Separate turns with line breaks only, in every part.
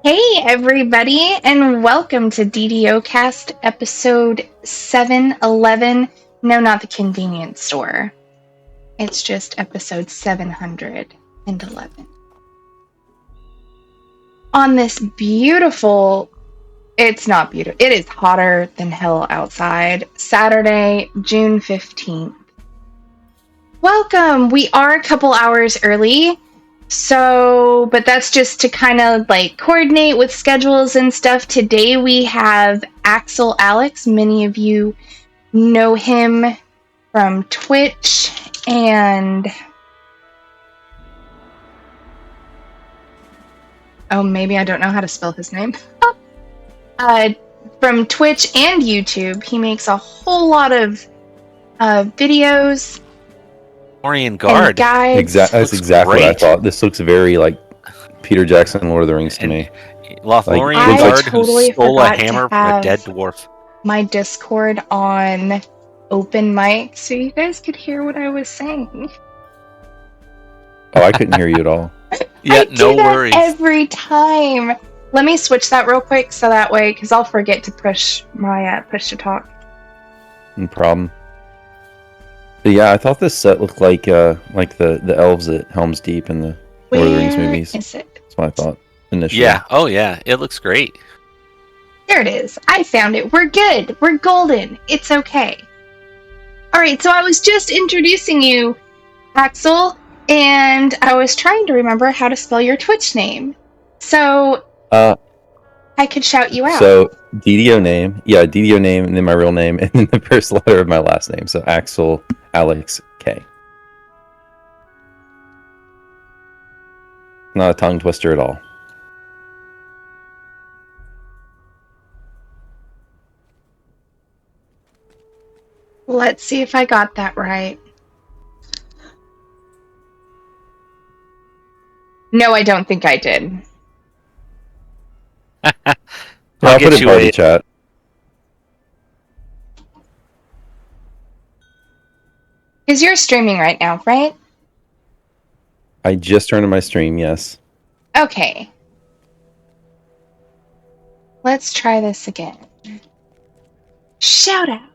Hey, everybody, and welcome to DDOCast episode 711. No, not the convenience store. It's just episode 711. On this beautiful, it's not beautiful, it is hotter than hell outside, Saturday, June 15th. Welcome! We are a couple hours early. But that's just to kind of like coordinate with schedules and stuff. Today we have AxelAlexK. Many of you know him from Twitch and maybe I don't know how to spell his name. From Twitch and YouTube, he makes a whole lot of videos.
Orion Guard.
Guides.
That's exactly what I thought. This looks very like Peter Jackson, Lord of the Rings to me.
Lothlorien Guard who stole a hammer from a dead dwarf.
My Discord on open mic so you guys could hear what I was saying.
Oh, I couldn't hear you at all.
Yeah, no worries.
Every time. Let me switch that real quick so that way, because I'll forget to push my push to talk.
No problem. But yeah, I thought this set looked like the elves at Helm's Deep in the Lord of the Rings movies.
Is it?
That's what I thought initially.
Yeah. Oh yeah, it looks great.
There it is. I found it. We're good. We're golden. It's okay. All right. So I was just introducing you, Axel, and I was trying to remember how to spell your Twitch name. So I could shout you out.
So DDO name, and then my real name, and then the first letter of my last name. So AxelAlexK. Not a tongue twister at all.
Let's see if I got that right. No, I don't think I did.
I'll put it in party chat.
Because you're streaming right now, right?
I just turned on my stream, yes.
Okay. Let's try this again. Shout out.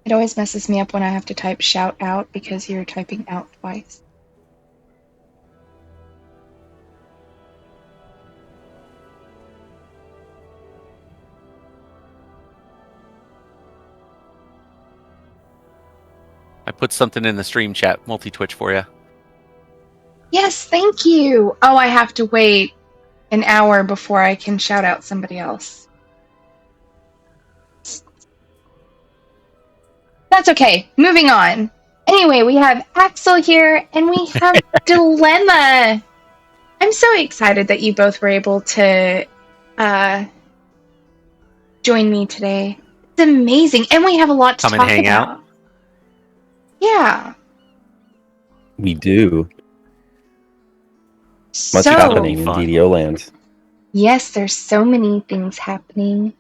It always messes me up when I have to type shout out because you're typing out twice.
I put something in the stream chat, multi-Twitch for you.
Yes, thank you. Oh, I have to wait an hour before I can shout out somebody else. That's okay. Moving on. Anyway, we have Axel here, and we have Dilemma. I'm so excited that you both were able to join me today. It's amazing, and we have a lot to talk about.
Come and hang out.
Yeah.
We do. Much happening in DDO land.
Yes, there's so many things happening.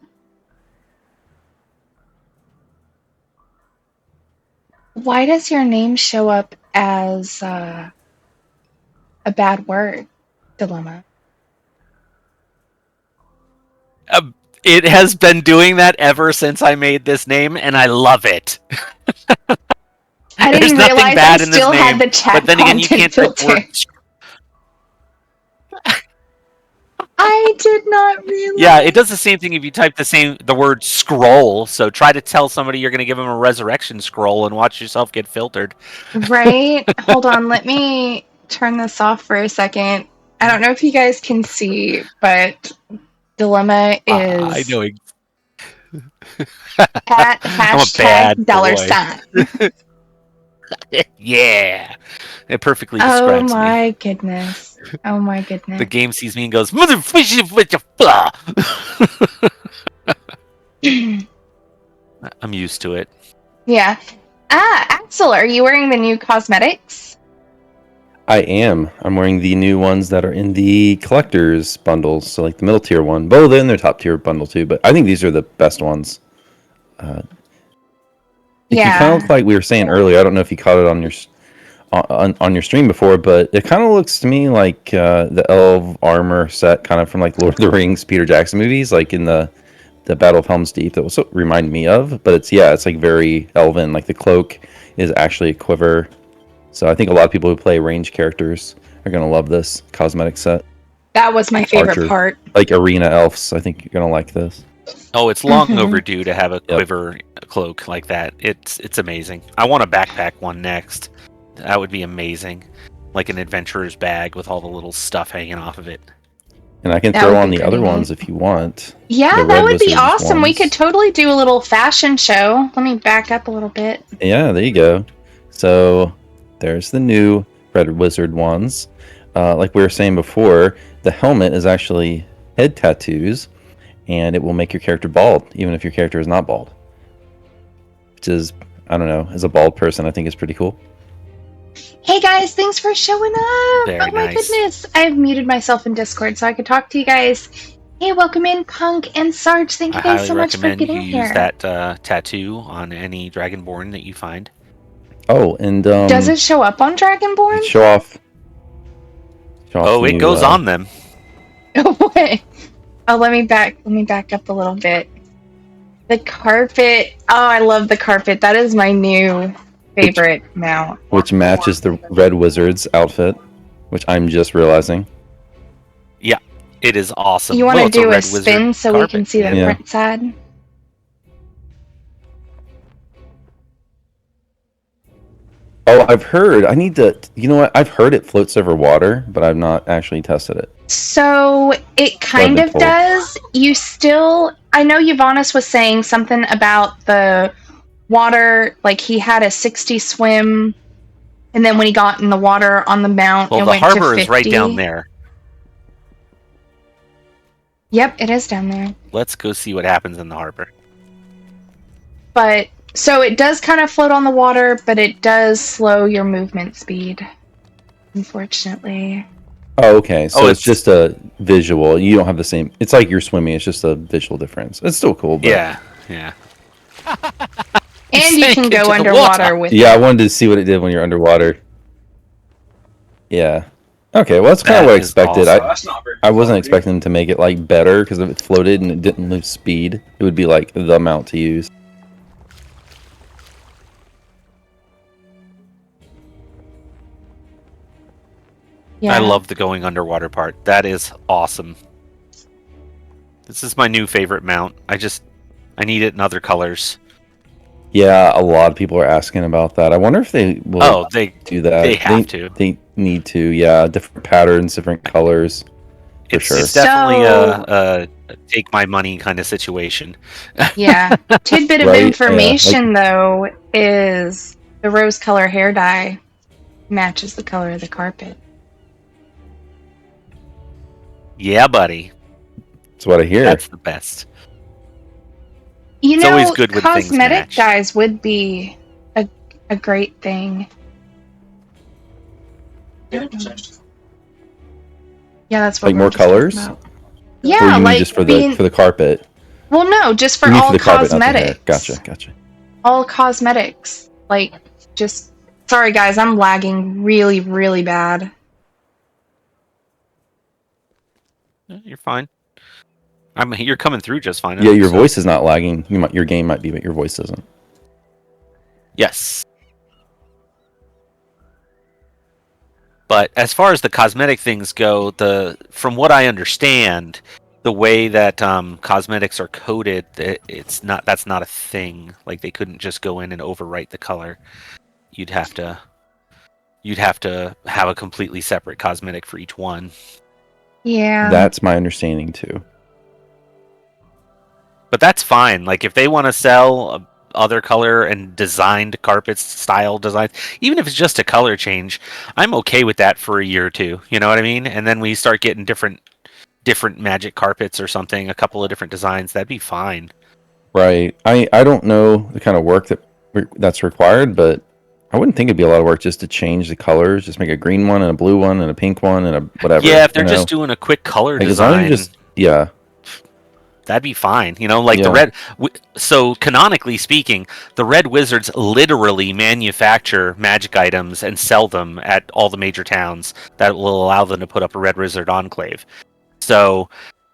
Why does your name show up as a bad word, Dilemma?
It has been doing that ever since I made this name, and I love it.
I didn't realize I still had the chat
but then again, you can't
filter. I did not realize.
Yeah, it does the same thing if you type the word scroll. So try to tell somebody you're going to give them a resurrection scroll and watch yourself get filtered.
Right? Hold on, let me turn this off for a second. I don't know if you guys can see, but Dilemma is
I know.
at hashtag $.
Yeah, it perfectly describes me.
Oh my goodness! Oh my goodness!
The game sees me and goes, "Motherfucker!" I'm used to it.
Yeah. Axel, are you wearing the new cosmetics?
I am. I'm wearing the new ones that are in the collector's bundles. So like the middle tier one. Well, they're in their top tier bundle too, but I think these are the best ones. You kind of look like we were saying earlier. I don't know if you caught it on your stream before, but it kind of looks to me like the elf armor set, kind of from like Lord of the Rings, Peter Jackson movies, like in the Battle of Helm's Deep. That was what reminded me of, but it's like very elven. Like the cloak is actually a quiver, so I think a lot of people who play range characters are gonna love this cosmetic set.
That was my favorite
Archer.
part.
Like arena elves, I think you're gonna like this.
Oh, it's long
Mhm.
overdue to have a quiver cloak like that. It's amazing. I want a backpack one next. That would be amazing. Like an adventurer's bag with all the little stuff hanging off of it.
And I can
That
throw
would
on
be
the other
pretty
ones if you want.
Yeah,
The
that
Red
would be
Wizards
awesome. We
ones.
could totally do a little fashion show. Let me back up a little bit.
Yeah, there you go. So there's the new Red Wizard ones. Like we were saying before, the helmet is actually head tattoos, and it will make your character bald, even if your character is not bald. Which is, I don't know, as a bald person, I think it's pretty cool.
Hey guys, thanks for showing up.
Very
oh my
nice.
goodness. I've muted myself in Discord so I could talk to you guys. Hey, welcome in, Punk and Sarge. Thank you
I
guys
highly
so much for
recommend you
getting
use
here.
that tattoo on any Dragonborn that you find.
Oh, and
Does it show up on Dragonborn?
show off.
Oh, it
new,
goes on them.
Oh boy. Oh, let me back up a little bit. The carpet. Oh, I love the carpet. That is my new favorite mount.
which matches the Red Wizard's outfit, which I'm just realizing.
It is awesome.
You want to
Well, it's a
do a
Red
spin
Wizard
so we can
carpet.
see the
Yeah.
front side?
Oh, I've heard. I need to. You know what? I've heard it floats over water, but I've not actually tested it.
So it kind
been
of
told.
does. You still, I know Yvanis was saying something about the water, like he had a 60 swim, and then when he got in the water on the mount,
Well,
it
the
went to
harbor
50.
is right down there.
Yep, it is down there.
Let's go see what happens in the harbor.
But so it does kind of float on the water, but it does slow your movement speed, unfortunately.
Oh, okay. So
Oh,
it's just a visual. You don't have the same. It's like you're swimming. It's just a visual difference. It's still cool. But
Yeah.
And you
sank
can
into
go
the
underwater
water.
with
Yeah, I wanted to see what it did when you're underwater. Yeah. Okay. Well, that's kind of
That
what I
is
expected.
awesome.
That's not very
I wasn't
fun,
expecting them to make it like better because if it floated and it didn't lose speed, it would be like the amount to use.
Yeah.
I love the going underwater part. That is awesome. This is my new favorite mount. I need it in other colors.
Yeah, a lot of people are asking about that. I wonder if they will
Oh, they
do that.
they have to.
They need to. Yeah, different patterns, different colors. For
It's,
sure.
it's definitely
So-
a take my money kind of situation.
Yeah. Tidbit of
Right, yeah,
information, though, is the rose color hair dye matches the color of the carpet.
Yeah, buddy.
That's what I hear.
That's the best.
You
It's
know,
always good when things
cosmetic
match.
dyes would be a great thing.
Yeah.
Yeah, that's what
Like
we
more
were just talking
colors?
about.
Or
Yeah,
you mean
like
just for
being,
the carpet?
well, no, just for
You mean
all
for the carpet, not the hair.
cosmetics.
Gotcha.
All cosmetics, like just. Sorry, guys, I'm lagging really, really bad.
You're fine. You're coming through just fine.
Yeah, your
so-
voice is not lagging. Your game might be, but your voice isn't.
Yes. But as far as the cosmetic things go, from what I understand, the way that cosmetics are coded, that's not a thing. Like they couldn't just go in and overwrite the color. You'd have to have a completely separate cosmetic for each one.
Yeah.
That's my understanding too.
But that's fine. Like if they want to sell other color and designed carpets, style designs, even if it's just a color change, I'm okay with that for a year or two. You know what I mean? And then we start getting different magic carpets or something, a couple of different designs. That'd be fine.
Right. I don't know the kind of work that's required, but I wouldn't think it'd be a lot of work just to change the colors. Just make a green one and a blue one and a pink one and a whatever.
Yeah, if they're
you know?
just doing a quick color
Like, as long as
design.
you just yeah.
That'd be fine. You know, like
Yeah.
the red. So canonically speaking, the Red Wizards literally manufacture magic items and sell them at all the major towns that will allow them to put up a Red Wizard enclave. So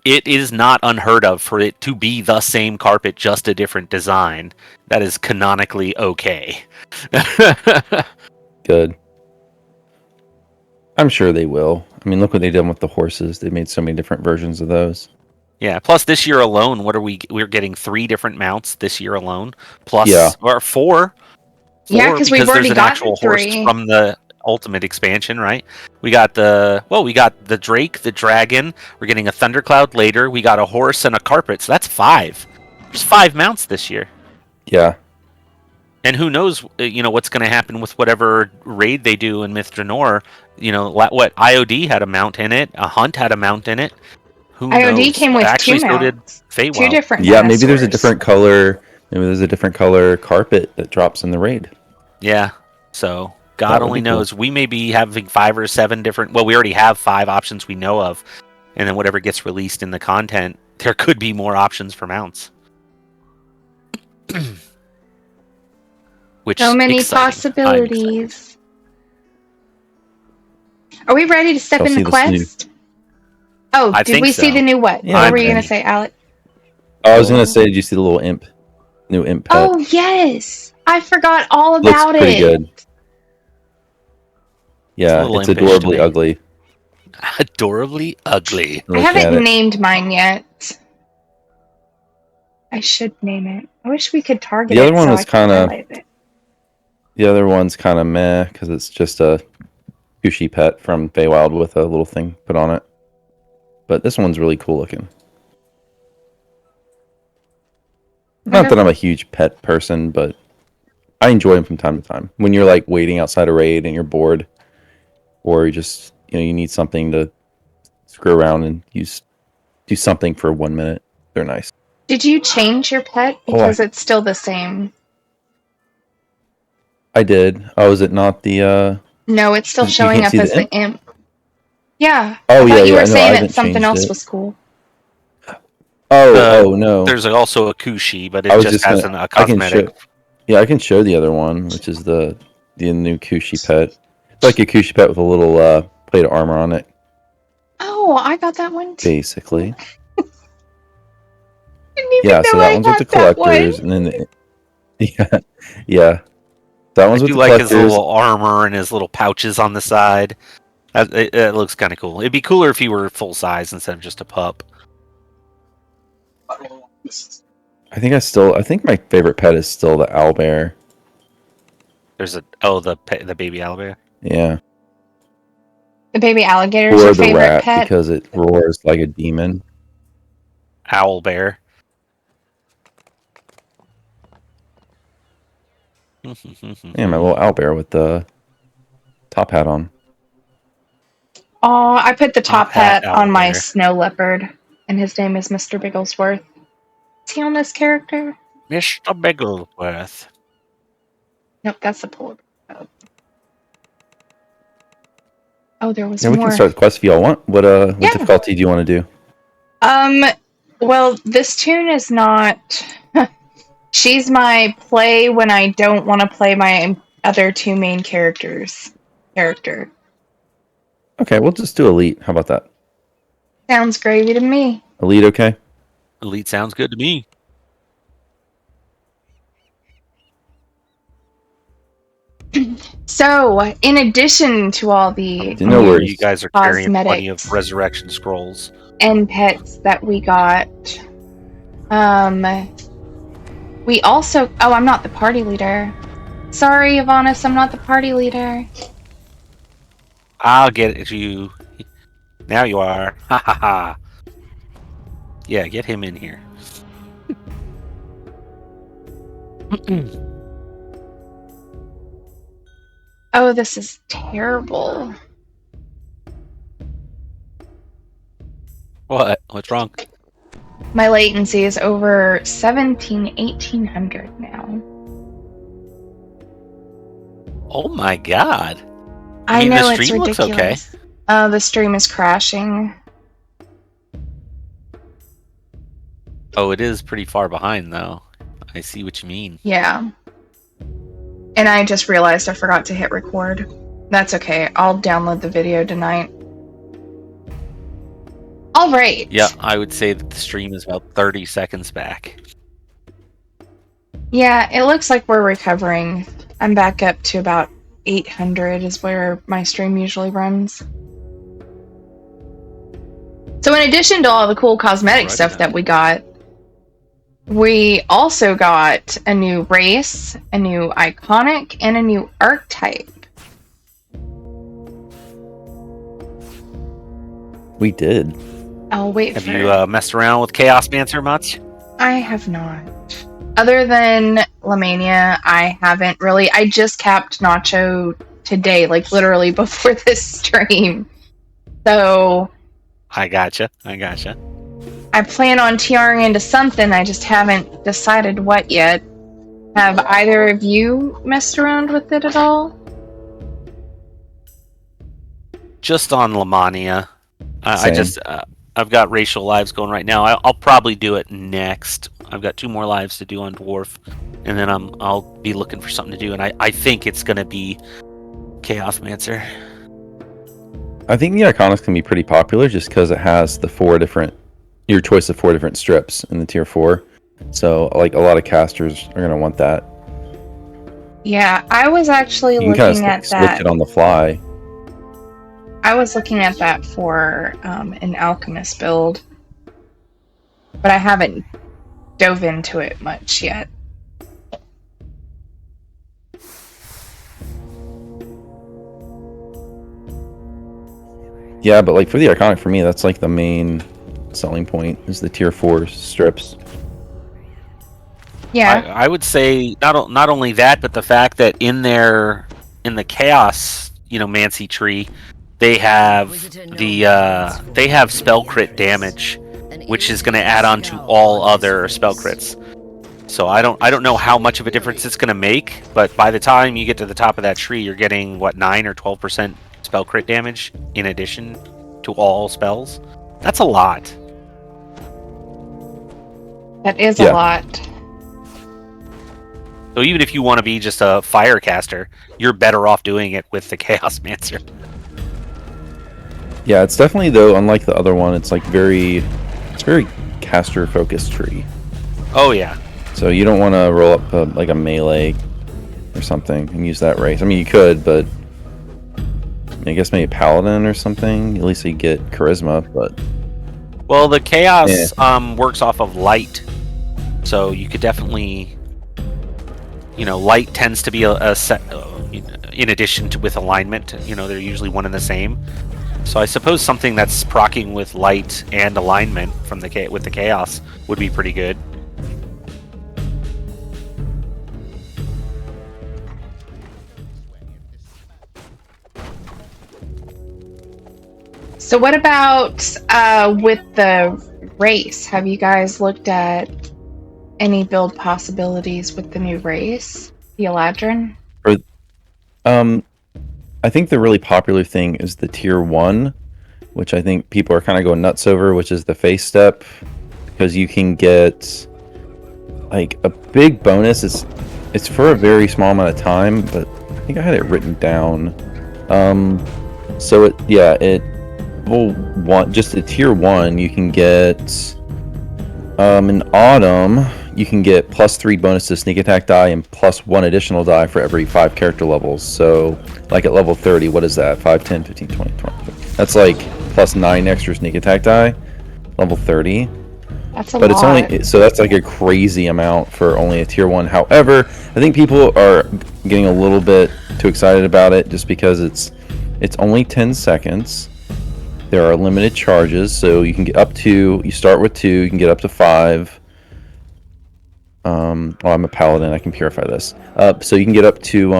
it is not unheard of for it to be the same carpet, just a different design. That is canonically okay.
Good. I'm sure they will. I mean, look what they did with the horses. They made so many different versions of those.
Yeah. Plus, this year alone, what are we? We're getting 3 different mounts this year alone. Plus,
Yeah.
or 4.
Yeah, because we've
because
already
there's an
gotten
actual horse
3.
from the Ultimate expansion, right? We got the Drake, the dragon. We're getting a thundercloud later. We got a horse and a carpet. So that's 5. There's 5 mounts this year.
Yeah.
And who knows, what's going to happen with whatever raid they do in Myth Drannor. What IOD had a mount in it. A Hunt had a mount in it. Who
IOD
knows?
came with
Actually,
2
so did
mounts. 2
Feywild.
different
Yeah, maybe there's a
dinosaurs.
different color. Maybe there's a different color carpet that drops in the raid.
Yeah. So God
That would
only
be cool.
knows. We may be having 5 or 7 different. Well, we already have 5 options we know of, and then whatever gets released in the content, there could be more options for mounts. Which
So many
exciting.
possibilities. Are we ready to step
I'll
in
see
the
this new-
quest? Oh,
I
did
think
we see
so.
the new what?
Yeah,
What were
I'm
you going to
ready.
say, Alex?
I was gonna say, did you see the little imp? New imp pet.
Oh, yes. I forgot all
Looks
about
pretty
it.
good. Yeah,
little
it's
impish to
adorably
me.
ugly.
Adorably ugly.
I
Look at
haven't
it.
named mine yet. I should name it. I wish we could target
The other
it
one
so
was
I could
kinda-
highlight it.
The other one's kind of meh because it's just a Kushi pet from Feywild with a little thing put on it. But this one's really cool looking. Not
Okay.
that I'm a huge pet person, but I enjoy them from time to time. When you're like waiting outside a raid and you're bored, or you just you need something to screw around and do something for 1 minute. They're nice.
Did you change your pet?
Oh,
Because it's still the same.
I did. Oh, is it not the?
No, it's still
You
showing
can't
up
see the
as the imp. Yeah.
Oh,
I
yeah,
thought you
yeah.
were
No, I
saying that
haven't
something
changed
else
it.
was cool.
Oh no.
There's also a Kushi, but
I
it
was
just
just
has
gonna-
a
I can
cosmetic.
show. Yeah, I can show the other one, which is the new Kushi pet. It's like a Kushi pet with a little plate of armor on it,
Oh, I got that one too.
basically.
Didn't even
Yeah,
know
so that
I
one's with the
got that
collectors,
one.
and then yeah. That
I
one's with
do
the
like his
collectors.
little armor and his little pouches on the side. It looks kind of cool. It'd be cooler if he were full size instead of just a pup.
I think my favorite pet is still the owlbear.
There's the baby owlbear.
Yeah,
The baby alligator is
or
your
the
favorite
rat
pet?
because it roars like a demon.
Owlbear.
Yeah, my little owlbear with the top hat on.
Oh, I put the top
Top hat
hat on my
owlbear.
snow leopard, and his name is Mr. Bigglesworth. Is he on this character?
Mr. Bigglesworth.
Nope, that's the polar bear. Oh, there was
Yeah, we
more.
can start the quest if y'all want. What
Yeah.
difficulty do you want to do?
Well, this tune is not. She's my play when I don't want to play my other 2 main characters. Character.
Okay, we'll just do elite. How about that?
Sounds gravy to me.
Elite, okay?
Elite sounds good to me.
So, in addition to all the
No
Where
worries.
you guys are carrying plenty of
Cosmetics.
resurrection scrolls.
end pets that we got, we also. Oh, I'm not the party leader. Sorry, Ivanis, I'm not the party leader.
I'll get it you. Now you are. Ha ha ha. Yeah, get him in here.
Oh, this is terrible.
What? What's wrong?
My latency is over 1800 now.
Oh my god.
I
mean, the
know it's
stream looks
ridiculous. Oh, the stream is crashing.
Oh, it is pretty far behind, though. I see what you mean.
Yeah. And I just realized I forgot to hit record. That's okay. I'll download the video tonight. All right.
Yeah, I would say that the stream is about 30 seconds back.
Yeah, it looks like we're recovering. I'm back up to about 800 is where my stream usually runs. So in addition to all the cool cosmetic stuff that we got, we also got a new race, a new iconic, and a new archetype.
We did.
I'll wait
Have
for
you
it.
messed around with Chaos Mancer much?
I have not. Other than Lamania, I haven't really. I just capped Nacho today, like literally before this stream. So
I gotcha.
I plan on TRing into something. I just haven't decided what yet. Have either of you messed around with it at all?
Just on Lamania.
Same.
I've got Racial Lives going right now. I'll probably do it next. I've got 2 more lives to do on Dwarf, and then I'll be looking for something to do, and I think it's going to be Chaos Mancer.
I think the Iconics can be pretty popular just because it has your choice of 4 different strips in the tier 4. So, like, a lot of casters are going to want that.
Yeah, I was actually
You can
looking
kind
at
of switch
that.
it on the fly.
I was looking at that for an alchemist build, but I haven't dove into it much yet.
Yeah, but like for the Iconic, for me, that's like the main selling point is the tier 4 strips.
Yeah.
I would say not only that, but the fact that in the Chaos, Mancy tree, they have they have spell crit damage, which is going to add on to all other spell crits. So I don't know how much of a difference it's going to make, but by the time you get to the top of that tree, you're getting 9 or 12% spell crit damage in addition to all spells. That's a lot.
That is a lot.
So even if you want to be just a fire caster, you're better off doing it with the Chaos Mancer.
Yeah, it's definitely, though, unlike the other one, it's very caster focused tree.
Oh yeah.
So you don't want to roll up a melee or something and use that race. I mean, you could, but I guess maybe Paladin or something. At least you get charisma, but...
Well, the Chaos works off of light. So you could definitely... light tends to be a set... in addition to with alignment. They're usually one and the same. So I suppose something that's proccing with light and alignment from with the Chaos would be pretty good.
So what about with the race? Have you guys looked at any build possibilities with the new race, the Eladrin?
I think the really popular thing is the tier 1, which I think people are kind of going nuts over, which is the face step, because you can get like a big bonus. It's for a very small amount of time, but I think I had it written down. So it will want just a tier 1. You can get in Autumn. You can get +3 bonus to sneak attack die and +1 additional die for every 5 character levels. So, like at level 30, what is that? 5, 10, 15, 20, 20. That's like +9 extra sneak attack die. Level 30.
That's a lot.
But it's only, so that's like a crazy amount for only a tier 1. However, I think people are getting a little bit too excited about it just because it's only 10 seconds. There are limited charges, so you can get up to, you start with 2, you can get up to 5. I'm a paladin, I can purify this. So you can get up to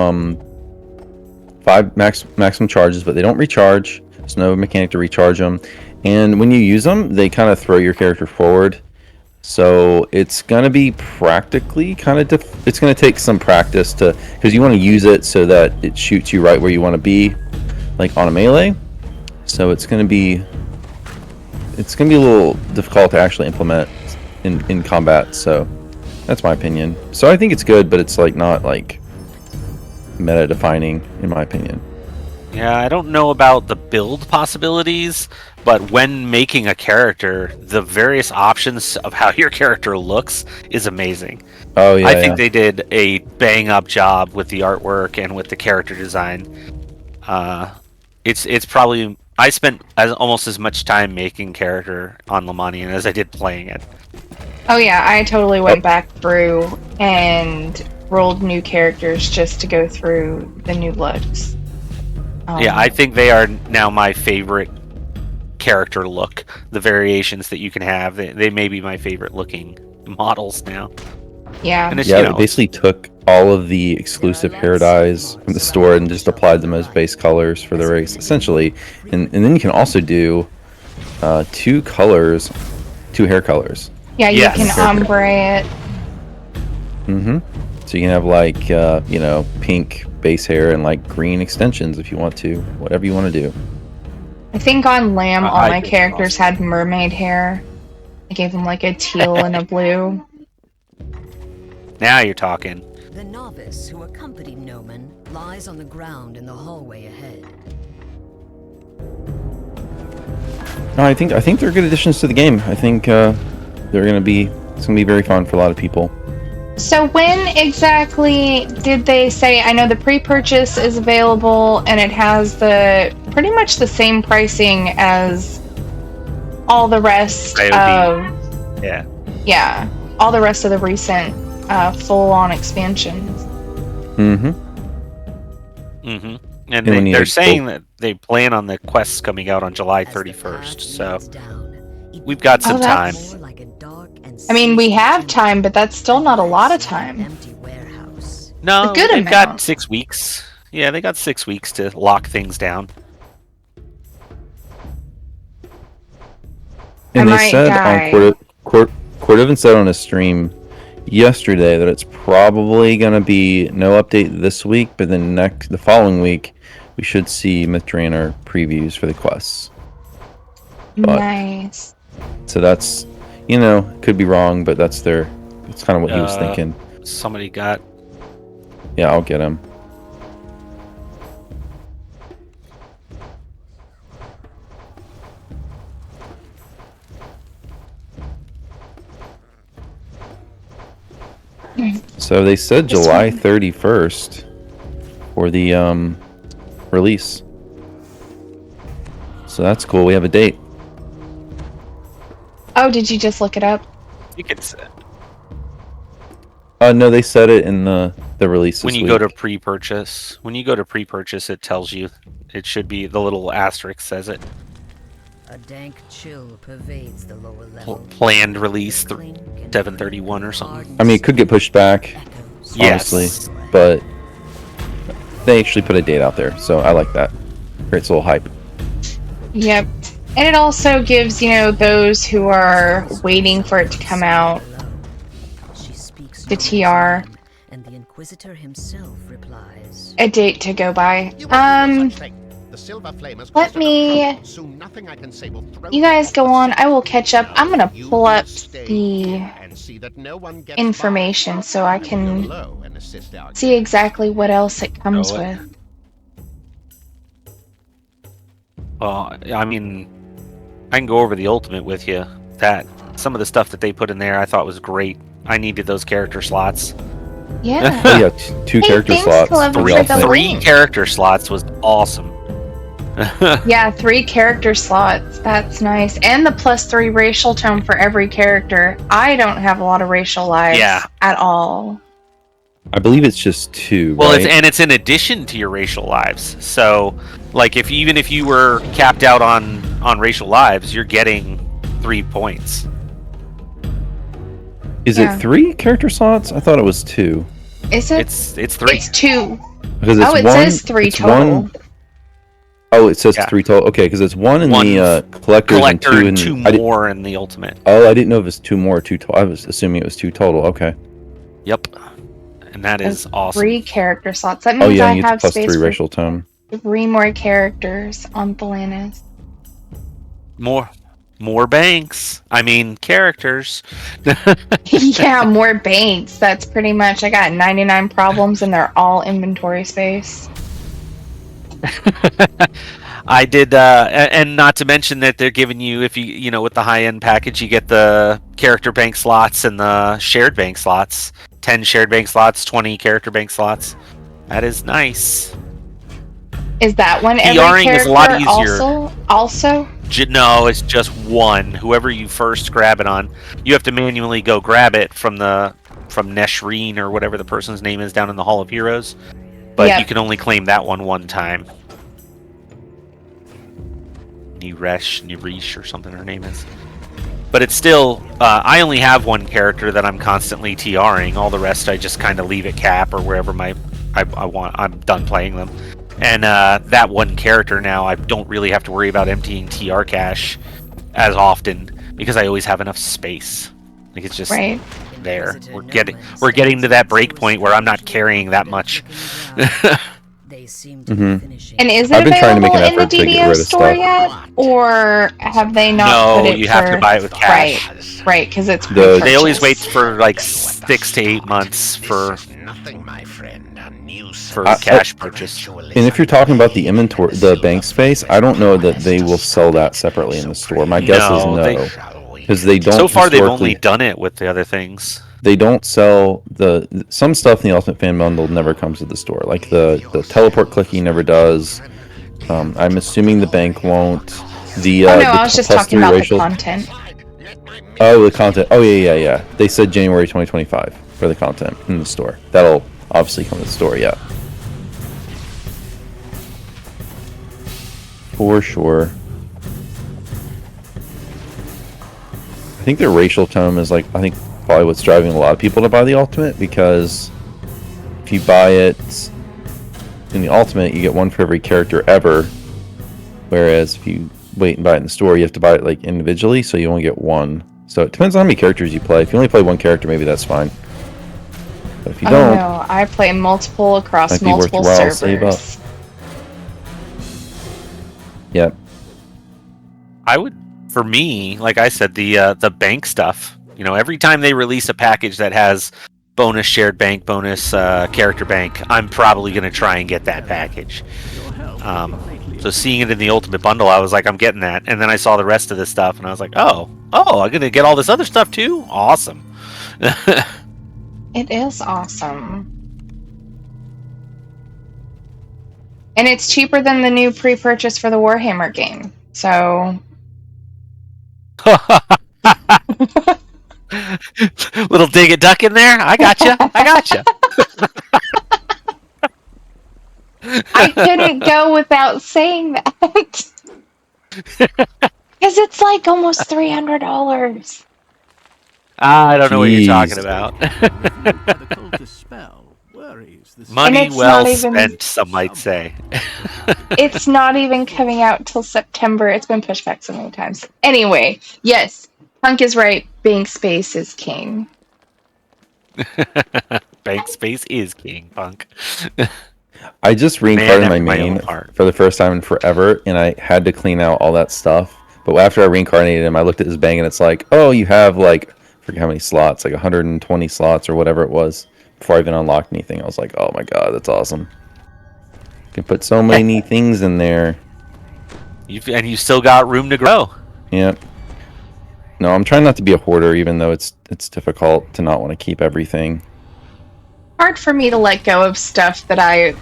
5 maximum charges, but they don't recharge. There's no mechanic to recharge them. And when you use them, they kind of throw your character forward. So it's going to be practically kind of it's going to take some practice because you want to use it so that it shoots you right where you want to be, like on a melee. So it's going to be a little difficult to actually implement in combat. So that's my opinion. So I think it's good, but it's like not like meta defining in my opinion.
Yeah, I don't know about the build possibilities, but when making a character, the various options of how your character looks is amazing.
Oh yeah,
I think they did a bang up job with the artwork and with the character design. It's probably I spent almost as much time making character on Lemanian as I did playing it.
Oh yeah, I totally went back through and rolled new characters just to go through the new looks.
Yeah, I think they are now my favorite character look. The variations that you can have, they may be my favorite looking models now.
Yeah.
And it's,
they basically took all of the exclusive hair dyes from the store and just applied them as base colors for the race, essentially. And then you can also do two hair colors.
Yeah, you can ombre it.
So you can have like pink base hair and like green extensions if you want to, whatever you want to do.
I think on Lamb, all my characters had mermaid hair. I gave them like a teal and a blue.
Now you're talking.
The novice who accompanied Noman lies on the ground in the hallway ahead.
No, I think they're good additions to the game. I think it's gonna be very fun for a lot of people.
So when exactly did they say? I know the pre-purchase is available and it has the pretty much the same pricing as all the rest of all the rest of the recent full-on expansions.
And they're saying that they plan on the quests coming out on July 31st, so we've got some time.
I mean, we have time, but that's still not a lot of time.
No,
they've
amount. Got 6 weeks. Yeah, they got 6 weeks to lock things down.
And they said on Cordovan said on a stream yesterday that it's probably going to be no update this week, but then the following week we should see Myth Drannor previews for the quests.
Nice.
So that's, could be wrong, but that's kind of what he was thinking.
Somebody got...
Yeah, I'll get him. So they said July 31st for the release. So that's cool. We have a date.
Oh, did you just look it up?
You can say.
No, they said it in the release.
When you go to pre-purchase, it tells you. It should be the little asterisk says it.
A dank chill pervades the lower level.
Planned release 7/31 or something.
I mean, it could get pushed back, honestly, but they actually put a date out there, so I like that. Creates a little hype.
Yep. And it also gives, those who are waiting for it to come out, the TR,
and the Inquisitor himself replies,
a date to go by. Let me... You guys go on. I will catch up. I'm going to pull up the information so I can see exactly what else it comes with.
Well, I mean, I can go over the ultimate with you. Some of the stuff that they put in there I thought was great. I needed those character slots.
Yeah.
Oh, yeah, two character slots.
Three character slots was awesome.
Yeah, 3 character slots. That's nice. And the +3 racial tone for every character. I don't have a lot of racial lives at all.
I believe it's just 2.
Well,
right?
it's in addition to your racial lives. So, like, even if you were capped out on racial lives, you're getting 3 points.
Is it 3 character slots? I thought it was 2.
Is it?
It's 3.
It's 2.
Because
it says 3 total.
Oh, it says 3 total. Okay, because it's 1 in the collectors and 2 in...
2 more in the ultimate.
Oh, I didn't know if it's 2 more or 2 total. I was assuming it was 2 total. Okay.
Yep. And that is awesome.
3 character slots. That means I have
plus
space
3
for
racial tone.
3 more characters on Thelanis.
More. More banks. I mean, characters.
Yeah, more banks. That's pretty much. I got 99 problems, and they're all inventory space.
I did, and not to mention that they're giving you, if you know, with the high-end package, you get the character bank slots and the shared bank slots. 10 shared bank slots, 20 character bank slots. That is nice.
Is that one every
PRing
character
is a lot easier.
Also?
No, it's just one. Whoever you first grab it on, you have to manually go grab it from Neshreen or whatever the person's name is down in the Hall of Heroes. But you can only claim that one time. Niresh or something her name is. But it's still, I only have one character that I'm constantly TRing. All the rest I just kind of leave at cap or wherever I'm done playing them. And that one character now, I don't really have to worry about emptying TR cache as often because I always have enough space. Like it's just there. We're getting to that break point where I'm not carrying that much.
And is it available in the DDO store yet, or have they not put it?
No, you have to buy it with cash.
Right, because it's
they always wait for like 6 to 8 months for cash purchase.
And if you're talking about the inventory, the bank space, I don't know that they will sell that separately in the store. My guess is no, because they don't.
So far, they've only done it with the other things.
They don't sell some stuff in the Ultimate Fan Bundle never comes to the store. Like the teleport clicky never does. I'm assuming the bank won't.
I was just talking about the content.
Oh, the content. Oh, yeah. They said January 2025 for the content in the store. That'll obviously come to the store, yeah. For sure. I think their racial tone is probably what's driving a lot of people to buy the Ultimate, because if you buy it in the Ultimate, you get one for every character ever, whereas if you wait and buy it in the store, you have to buy it like individually, so you only get one. So it depends on how many characters you play. If you only play one character, maybe that's fine. But if you don't,
no, I play multiple across multiple servers.
Yep.
I would, for me, like I said, the bank stuff. You know, every time they release a package that has bonus shared bank, bonus character bank, I'm probably going to try and get that package. So seeing it in the Ultimate Bundle, I was like, I'm getting that. And then I saw the rest of this stuff, and I was like, oh, I'm going to get all this other stuff too? Awesome.
It is awesome. And it's cheaper than the new pre-purchase for the Warhammer game. So...
Little dig a duck in there. I gotcha.
I couldn't go without saying that. Because it's like almost $300.
I don't know what you're talking about. Money well spent, some might say.
It's not even coming out till September. It's been pushed back so many times. Anyway, yes, Punk is right. Bank space is king.
Bank space is king, Punk.
I just reincarnated my main for the first time in forever, and I had to clean out all that stuff. But after I reincarnated him, I looked at his bank, and it's like, oh, you have I forget how many slots, like 120 slots or whatever it was, before I even unlocked anything. I was like, oh my god, that's awesome. You can put so many things in there.
And you still got room to grow.
Yep. No, I'm trying not to be a hoarder, even though it's difficult to not want to keep everything.
Hard for me to let go of stuff that I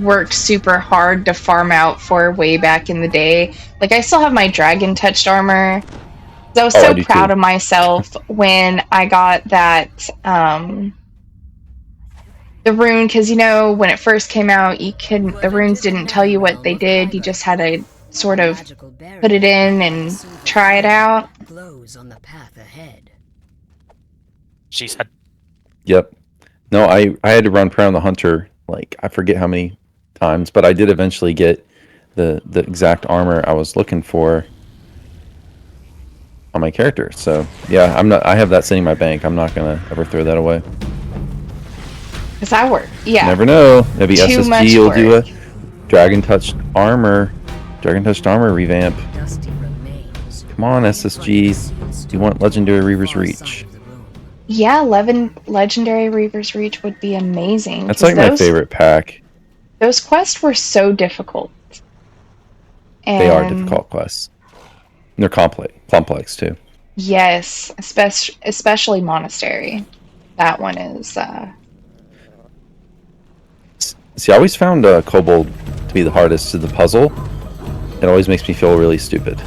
worked super hard to farm out for way back in the day. Like, I still have my dragon touched armor. I was so proud of myself when I got that the rune, because when it first came out, the runes didn't tell you what they did. You just had to sort of put it in and try it out.
Glows on the path ahead.
She said.
Yep. No, I had to run around the hunter, I forget how many times, but I did eventually get the exact armor I was looking for on my character. So yeah, I have that sitting in my bank. I'm not gonna ever throw that away.
Because I work. Yeah.
Never know. Maybe
Too
SSG will do a Dragon touched armor revamp.
Dusty remains
Come on, SSG. You want Legendary Reaver's Reach.
Yeah, Legendary Reaver's Reach would be amazing.
That's
'cause
like my favorite pack.
Those quests were so difficult. And
They are difficult quests. They're complex too.
yes, especially Monastery. That one is.
See, I always found Kobold to be the hardest to the puzzle. It always makes me feel really stupid.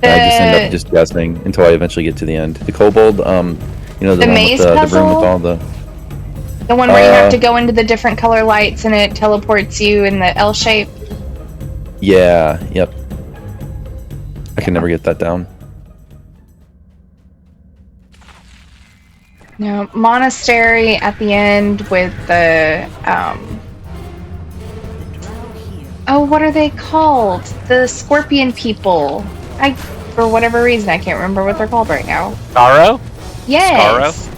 And I just end up just guessing until I eventually get to the end. The Kobold, you know, the one
maze
with the room
puzzle?
with all the...
The one where you have to go into the different color lights and it teleports you in the L shape.
Yeah, yep. I can never get that down.
No, Monastery at the end with the oh, what are they called? The scorpion people. For whatever reason, I can't remember what they're called right now.
Scarrow?
Yes.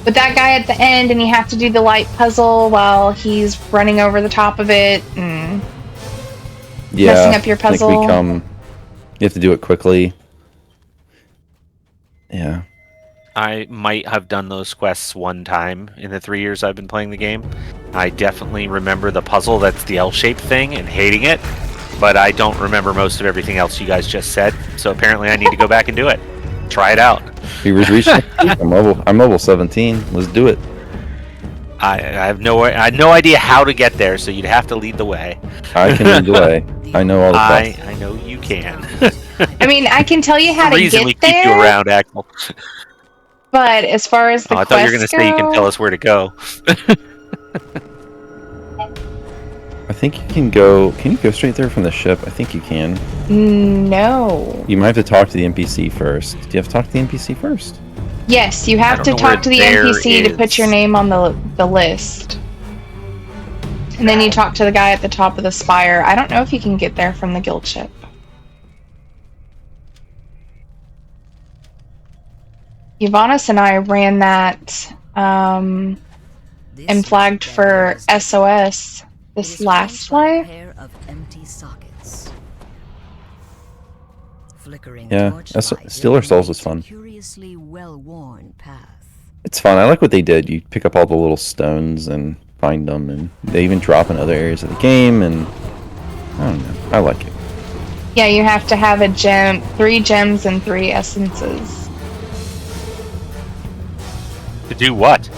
With that guy at the end, and you have to do the light puzzle while he's running over the top of it and messing up your puzzle.
You have to do it quickly. Yeah.
I might have done those quests one time in the 3 years I've been playing the game. I definitely remember the puzzle that's the L-shaped thing and hating it, but I don't remember most of everything else you guys just said, so apparently I need to go back and do it. Try it out.
Reaver's Reach. I'm level 17. Let's do it.
I had no idea how to get there, so you'd have to lead the way.
I can lead the way. I know all the quests.
I know you can.
I mean, I can tell you how to
reason
get
we
there.
keep you around, Axel.
But as far as the
I thought you were going to say you can tell us where to go.
I think you can go... Can you go straight there from the ship? I think you can.
No.
You might have to talk to the NPC first. Do you have to talk to the NPC first?
Yes, you have to talk to the NPC to put your name on the list. And then you talk to the guy at the top of the spire. I don't know if you can get there from the guild ship. Yvanis and I ran that and flagged for SOS this last live.
Yeah, Stealer Souls is fun. It's fun. I like what they did. You pick up all the little stones and find them, and they even drop in other areas of the game, and I don't know. I like it.
Yeah, you have to have 3 gems and 3 essences.
To do what?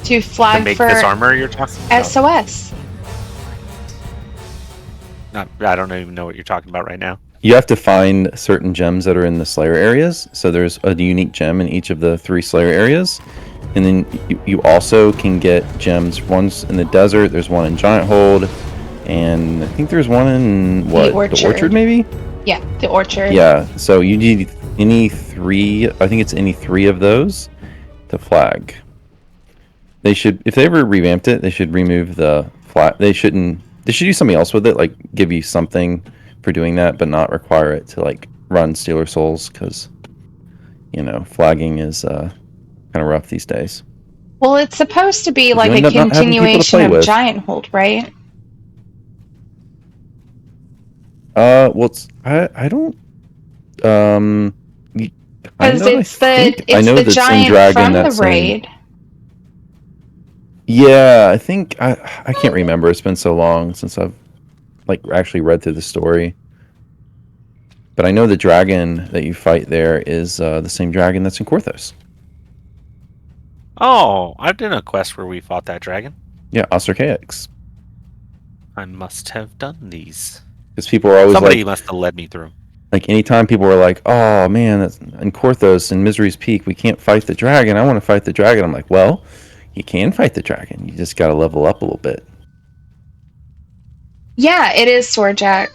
To flag
to make
for
this armor you're talking about?
SOS.
I don't even know what you're talking about right now.
You have to find certain gems that are in the Slayer areas. So there's a unique gem in each of the 3 Slayer areas. And then you also can get gems. One's in the desert, there's one in Giant Hold, and I think there's one in, what? The Orchard, maybe?
Yeah, the Orchard.
Yeah, so you need any 3, I think it's any 3 of those to flag. They should, if they ever revamped it, they should remove the flag. They should do something else with it, like give you something for doing that, but not require it to like run Stealer Souls, because, you know, flagging is kind of rough these days.
Well, it's supposed to be like a continuation of Giant Hold, right?
Well, I don't.
Because it's the giant from the raid.
Yeah, I think I can't remember. It's been so long since I've like actually read through the story. But I know the dragon that you fight there is the same dragon that's in Korthos.
Oh, I've done a quest where we fought that dragon.
Yeah, Ostrakaix.
I must have done these.
Because people are always
somebody must have led me through.
Like anytime people were like, "Oh man, that's in Korthos in Misery's Peak, we can't fight the dragon. I want to fight the dragon." I'm like, "Well, you can fight the dragon. You just got to level up a little bit."
Yeah, it is Swordjack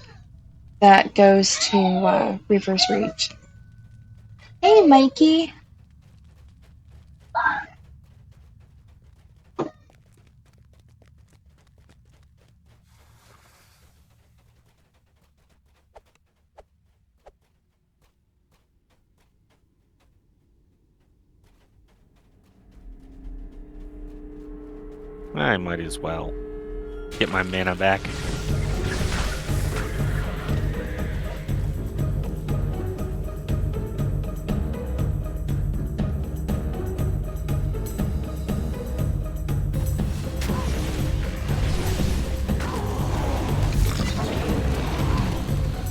that goes to Reaver's Reach. Hey, Mikey.
I might as well get my mana back.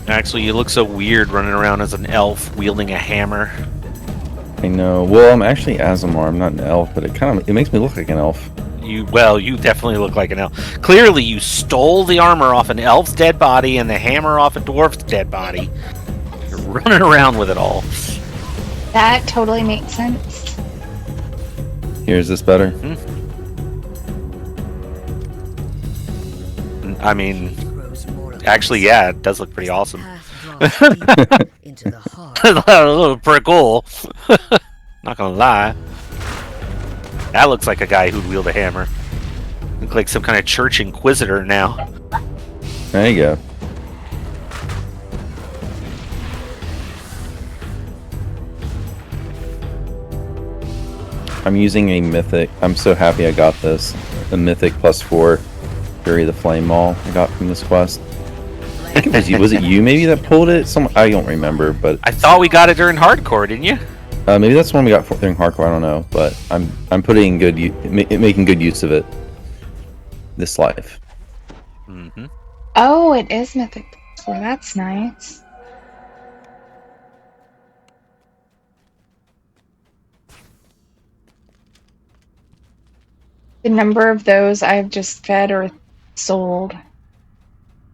Actually, you look so weird running around as an elf wielding a hammer.
I know. Well, I'm actually Azamar. I'm not an elf, but it makes me look like an elf.
You definitely look like an elf. Clearly, you stole the armor off an elf's dead body and the hammer off a dwarf's dead body. You're running around with it all.
That totally makes sense.
Here's this better.
I mean, actually, yeah, it does look pretty awesome.
Into the heart.
A little pretty cool. Not gonna lie. That looks like a guy who'd wield a hammer. Look like some kind of church inquisitor now.
There you go. I'm using a mythic. I'm so happy I got this. A mythic +4 Fury of the Flame Maul I got from this quest. I think it was you. Was it you maybe that pulled it? I don't remember, but
I thought we got it during hardcore, didn't you?
maybe that's the one we got during hardcore. I don't know, but I'm putting making good use of it this life.
Mm-hmm.
Oh, it is Mythic. Well, that's nice. The number of those I've just fed or sold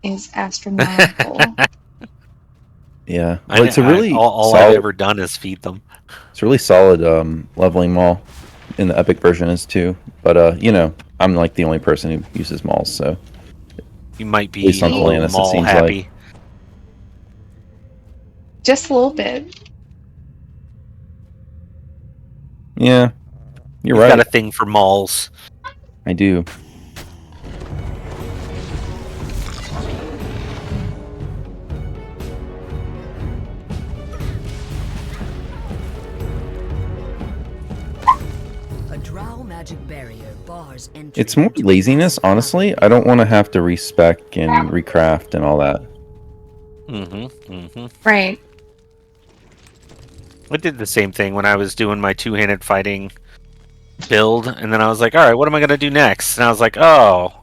is astronomical.
Yeah, well, it's a really
all I've ever done is feed them.
It's a really solid leveling maul, in the epic version is too. But you know, I'm like the only person who uses mauls, so
You might be
At least on Atlantis, it
mall
seems
happy.
like.
Just a little bit.
yeah, you're
You've
right.
got a thing for malls.
I do.
A drow magic barrier bars entry.
It's more laziness, honestly. I don't want to have to respec and recraft and all that.
Right.
I did the same thing when I was doing my two-handed fighting build, and then I was like, all right, what am I going to do next? And I was like, oh,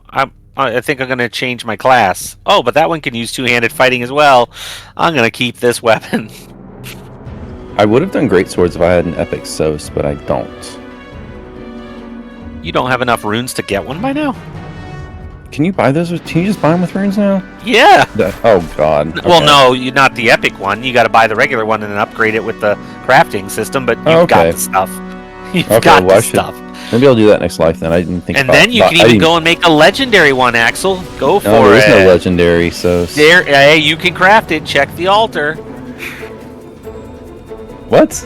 I think I'm going to change my class. Oh, but that one can use two-handed fighting as well. I'm going to keep this weapon.
I would have done great swords if I had an epic Sos, but I don't.
You don't have enough runes to get one by now?
Can you buy those? Can you just buy them with runes now?
Yeah.
Oh god.
Well,
Okay.
no, not the epic one. You got to buy the regular one and then upgrade it with the crafting system, but you've got
okay.
the stuff. You've
Okay,
got
well,
the stuff.
Maybe I'll do that next life then. I didn't think.
And
about,
then you can
I
even
didn't-
go and make a legendary one, Axel. Go for
No, there is
it.
no legendary Sos.
There, hey, you can craft it. Check the altar.
What?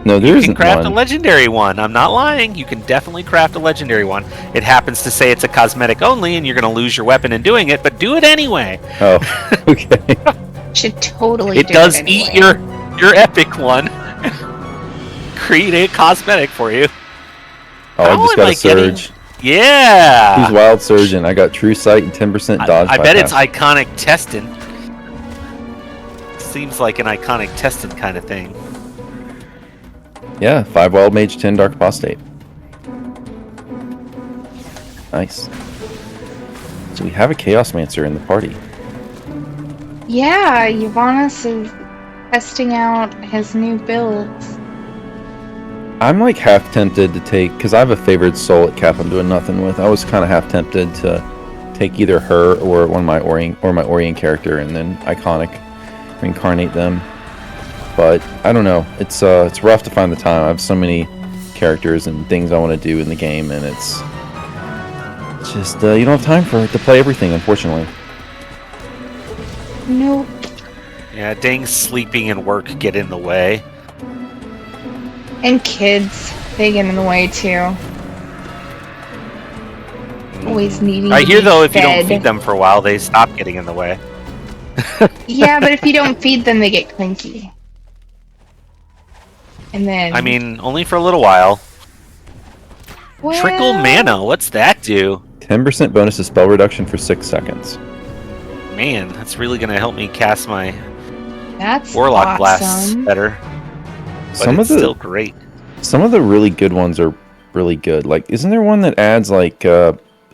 No, there
You
isn't
can craft
one.
a legendary one. I'm not lying. You can definitely craft a legendary one. It happens to say it's a cosmetic only, and you're going to lose your weapon in doing it, but do it anyway.
Oh, okay.
Should totally
It
do
does
it
eat
anyway.
your epic one. Create a cosmetic for you.
Oh, I
How
just
am
got
I
a surge.
Yeah.
Who's Wild Surgeon? I got True Sight and 10% dodge.
I bet it's
bypass.
iconic testing. Seems like an iconic testing kind of thing.
Yeah, 5 Wild Mage, 10 Dark Apostate. Nice. So we have a Chaos Mancer in the party.
Yeah, Uranus is testing out his new builds.
I'm like half tempted to take, because I have a favored soul at Cap I'm doing nothing with. I was kind of half tempted to take either her or one of my Orient character and then iconic reincarnate them. But I don't know. It's rough to find the time. I have so many characters and things I want to do in the game, and it's just you don't have time to play everything, unfortunately.
Nope.
Yeah, dang sleeping and work get in the way.
And kids, they get in the way too. Always needing
I
to
hear
be
though, if you
fed.
don't feed them for a while, they stop getting in the way.
Yeah, but if you don't feed them, they get cranky. And then...
I mean, only for a little while.
well,
Trickle mana, what's that do?
10% bonus to spell reduction for 6 seconds.
Man, that's really gonna help me cast my
That's
Warlock blasts
awesome.
better. But
Some
it's
of the
still great.
Some of the really good ones are really good. Like, isn't there one that adds like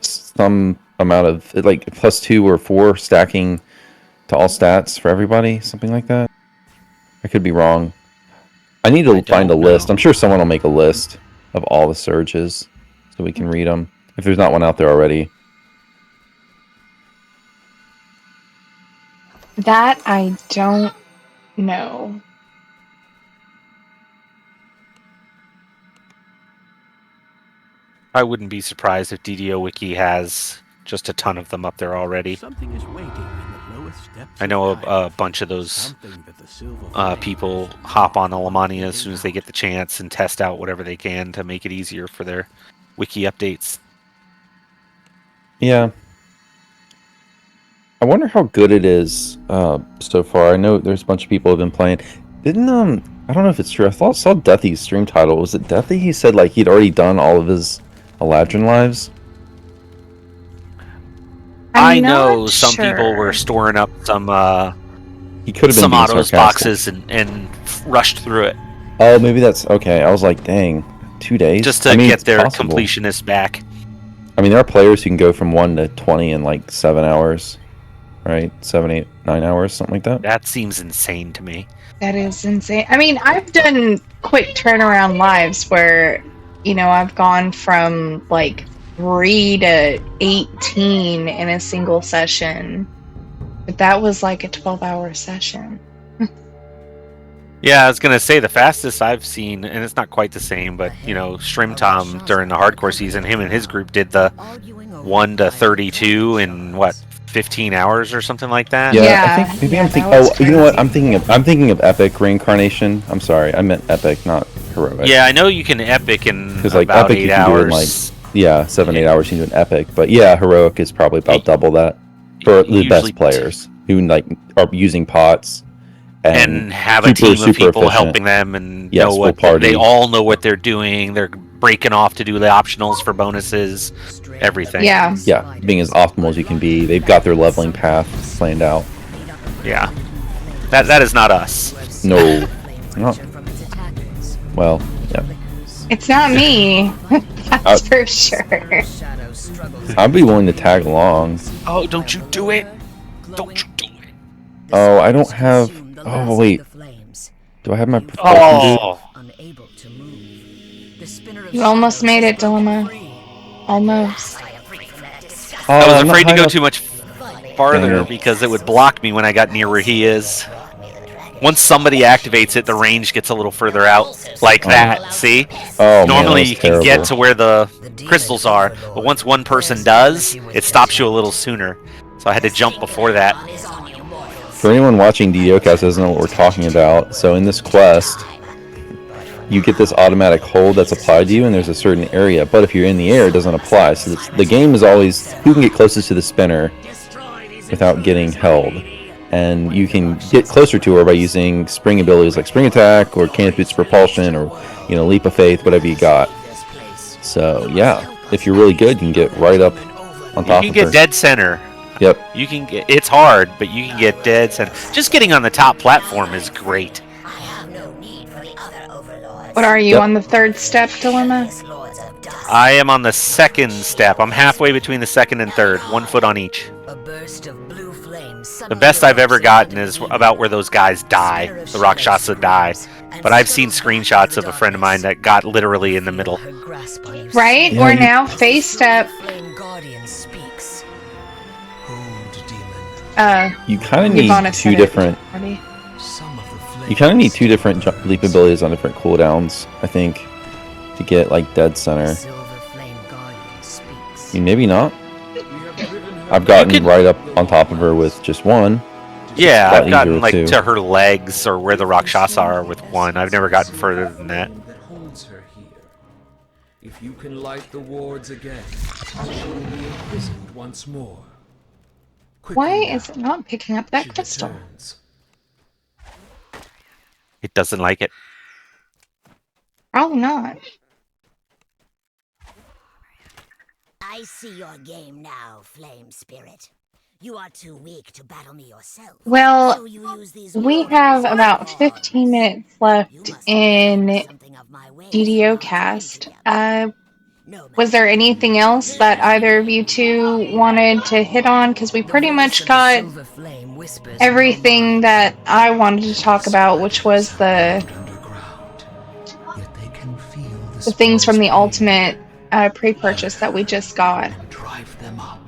some amount of like +2 or 4 stacking to all stats for everybody, something like that. I could be wrong. I need to find a list. I'm sure someone will make a list of all the surges so we can read them if there's not one out there already.
That I don't know.
I wouldn't be surprised if DDO Wiki has just a ton of them up there already.
Something is waiting in the lowest depths
I know
of time.
a bunch of those
Something that the silver
people hop on Alemania as soon as they get the chance and test out whatever they can to make it easier for their wiki updates.
Yeah. I wonder how good it is so far. I know there's a bunch of people who have been playing. Didn't I don't know if it's true. I saw Deathy's stream title. Was it Deathy? He said like he'd already done all of his Eladrin lives.
I know some people were storing up some
he could have been
some
being
autos
sarcastic.
boxes and rushed through it
Oh, maybe that's okay. I was like, dang, 2 days
just to get their completionist back.
I mean, there are players who can go from 1 to 20 in like 7 hours, right? 7, 8, 9 hours, something like that.
That seems insane to me.
That is insane. I mean, I've done quick turnaround lives where, I've gone from like 3 to 18 in a single session. But that was like a 12-hour session.
Yeah, I was gonna say the fastest I've seen, and it's not quite the same, but Shrim Tom during the hardcore season, him and his group did the 1 to 32 in 15 hours or something like that.
Yeah, I think maybe I'm thinking. Oh, you know what? I'm thinking of Epic Reincarnation. I'm sorry, I meant Epic, not Heroic.
Yeah, I know you can Epic in
because like
about
Epic
8
you can
hours.
do in like 7, 8 hours you can do an Epic, but yeah, Heroic is probably about double that for the best players who like are using pots
and have a team of people
efficient.
helping them and
Yes,
know what they all know what they're doing. They're breaking off to do the optionals for bonuses, everything.
Yeah,
being as optimal as you can be. They've got their leveling path planned out.
Yeah, that is not us.
No, not. Well, yeah.
It's not me. That's for sure.
I'd be willing to tag along.
Oh, don't you do it! Don't you do it!
Oh, I don't have. Oh wait. Do I have my propulsion
You almost made it, Dilemma. Almost.
I was afraid to go too much farther because it would block me when I got near where he is. Once somebody activates it, the range gets a little further out, like that. See?
Oh,
normally
man,
you can get to where the crystals are, but once one person does, it stops you a little sooner. So I had to jump before that.
For anyone watching DDOCast doesn't know what we're talking about, so in this quest, you get this automatic hold that's applied to you, and there's a certain area, but if you're in the air, it doesn't apply. So the game is always who can get closest to the spinner without getting held. And you can get closer to her by using spring abilities like Spring Attack, or Canopy Boots Propulsion, or Leap of Faith, whatever you got. So, yeah, if you're really good, you can get right up on top of her.
You can get dead center.
Yep.
You can get, it's hard, but you can get dead center. Just getting on the top platform is great.
What are you, on the third step, Dilemma?
I am on the second step. I'm halfway between the second and third, 1 foot on each. The best I've ever gotten is about where those guys die, the Rakshasa die. But I've seen screenshots of a friend of mine that got literally in the middle.
Right?
Yeah,
We're now face step.
You kind of need two different. You kind of need two different leap abilities on different cooldowns, I think, to get like dead center. I mean, maybe not. I've gotten right up on top of her with just one.
Yeah, I've gotten like to her legs or where the Rakshasa are with one. I've never gotten further than that.
If you can light the wards again, she will be imprisoned once more.
Why is it not picking up that crystal?
It doesn't like it.
Probably not.
I see your game now, Flame Spirit. You are too weak to battle me yourself.
Well,
so you use these
we have about 15 minutes left in DDOcast. was there anything else that either of you two wanted to hit on? Because we pretty much got everything that I wanted to talk about, which was the things from the Ultimate pre-purchase that we just got.
Drive them up.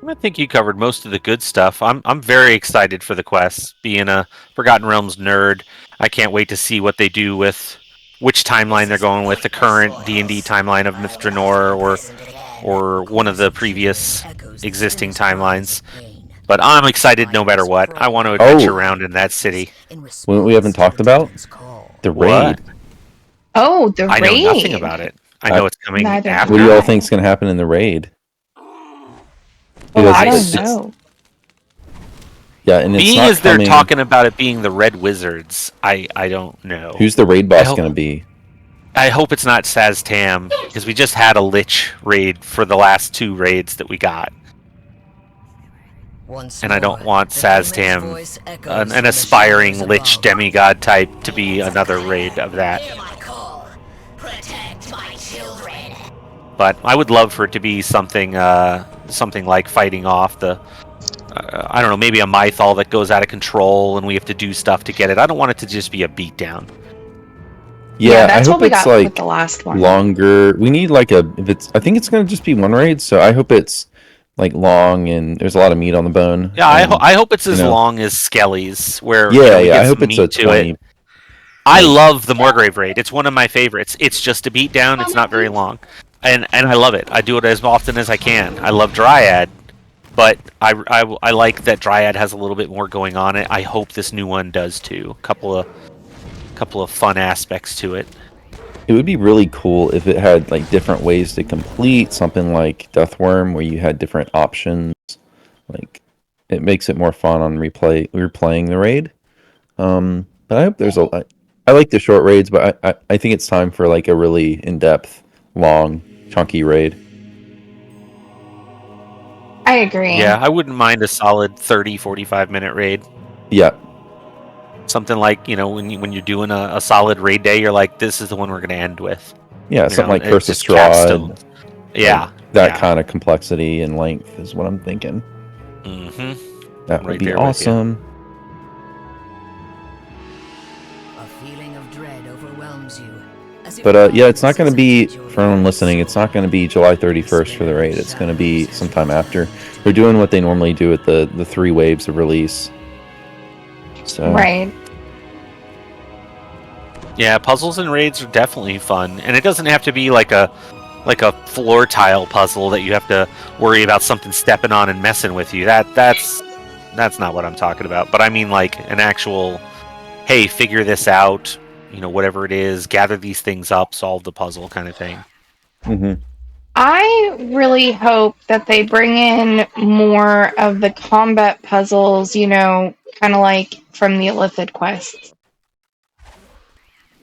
I think you covered most of the good stuff. I'm very excited for the quests. Being a Forgotten Realms nerd, I can't wait to see what they do with which timeline they're going with, the current D&D timeline of Myth Drannor or one of the previous existing timelines. But I'm excited no matter what. I want to adventure around in that city.
What we haven't talked about? The raid.
What?
Oh, the raid.
I know nothing about it. I know it's coming
Neither do
after.
What do you all think is going to happen in the raid?
Well, I
Because
don't know.
Yeah, and it's
Being
not
as they're
coming...
talking about it being the Red Wizards, I don't know.
Who's the raid boss going to be?
I hope it's not Saztam, because we just had a Lich raid for the last 2 raids that we got. And I don't want Saztam, an aspiring Lich demigod type, to be another raid of that. But I would love for it to be something something like fighting off the... I don't know, maybe a Mythal that goes out of control and we have to do stuff to get it. I don't want it to just be a beatdown.
Yeah,
that's
I
what
hope
we
it's
got
like
with the last one.
longer. We need like a... If it's, I think it's going to just be one raid, so I hope it's like long and there's a lot of meat on the bone.
Yeah, I hope it's as
you know.
long as Skelly's, where
Yeah,
we
yeah.
get
I hope
some
it's a
meat to
20.
it. I love the Morgrave raid. It's one of my favorites. It's just a beatdown. It's not very long, and I love it. I do it as often as I can. I love Dryad, but I like that Dryad has a little bit more going on it. I hope this new one does too. Couple of fun aspects to it.
It would be really cool if it had like different ways to complete something like Deathworm, where you had different options. Like, it makes it more fun on replaying the raid. But I hope there's a... I like the short raids, but I think it's time for like a really in-depth, long, chunky raid.
I agree.
Yeah, I wouldn't mind a solid 30-45 minute raid.
Yeah.
Something like, when you're doing a solid raid day, you're like, this is the one we're going to end with.
Yeah, something like
it's
Curse of
just capstone.
Strahd.
Yeah.
Like, that kind of complexity and length is what I'm thinking.
Mm-hmm.
That would
Right
be
there with you.
awesome.
A feeling of dread overwhelms you.
But yeah, it's not going to be, for anyone listening, it's not going to be July 31st for the raid. It's going to be sometime after. They're doing what they normally do with the 3 waves of release. So,
Right.
Yeah, puzzles and raids are definitely fun, and it doesn't have to be like a floor tile puzzle that you have to worry about something stepping on and messing with you. That's not what I'm talking about. But I mean like an actual, hey, figure this out, whatever it is, gather these things up, solve the puzzle kind of thing.
Mm-hmm.
I really hope that they bring in more of the combat puzzles, kind of like from the Illithid quests.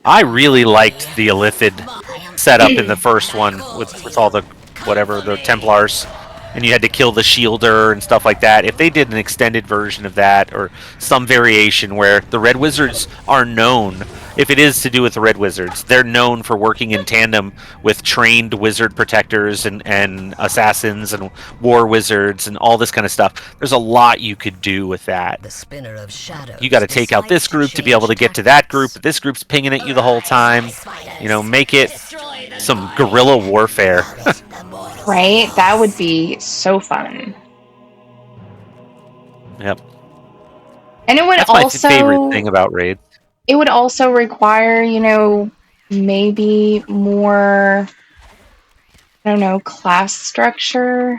I really liked the Illithid setup in the first one with all the the Templars, and you had to kill the Shielder and stuff like that. If they did an extended version of that, or some variation where the Red Wizards are known, if it is to do with the Red Wizards, they're known for working in tandem with trained wizard protectors and assassins and war wizards and all this kind of stuff. There's a lot you could do with that.
The spinner of shadows.
You got to take out this group to be able to get to that group, but this group's pinging at you the whole time. Make it some guerrilla warfare.
Right? That would be so fun.
Yep.
And it would
That's
also
my favorite thing about Raid.
It would also require, maybe more, I don't know, class structure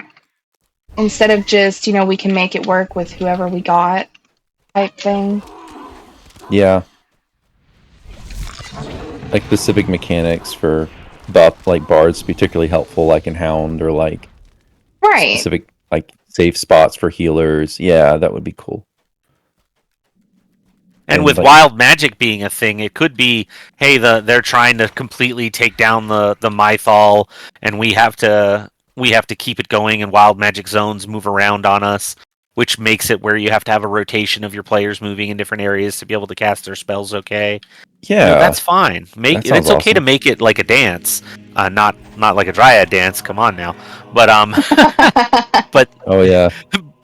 instead of just, we can make it work with whoever we got type thing.
Yeah. Like specific mechanics for buff, like bards, to be particularly helpful, like in Hound, or like
Right.
specific like safe spots for healers. Yeah, that would be cool.
And with wild magic being a thing, it could be, hey, they're trying to completely take down the Mythal, and we have to keep it going, and wild magic zones move around on us, which makes it where you have to have a rotation of your players moving in different areas to be able to cast their spells okay.
Yeah,
that's fine.
That
And
sounds
it's okay to
awesome.
make it like a dance, not like a dryad dance. Come on now, but but
Oh yeah,